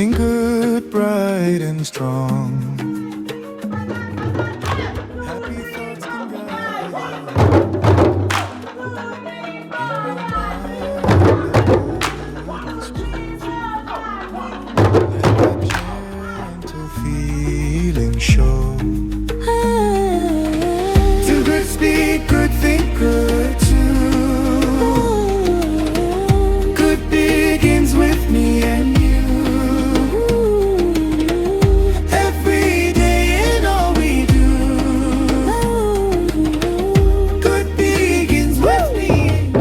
Think good, bright and strong. Happy thoughts can guide let that gentle feeling show. Do good, speak good, think good too. Good begins with me and you. Every day in all we do. Good begins with me and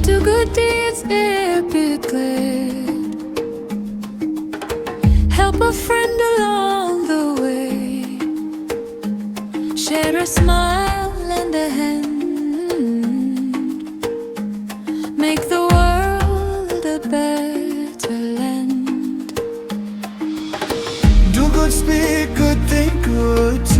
do good deeds, it be glad. Help a friend along the way. Share a smile and a hand. Make the world a better land. Do good, speak good, think good.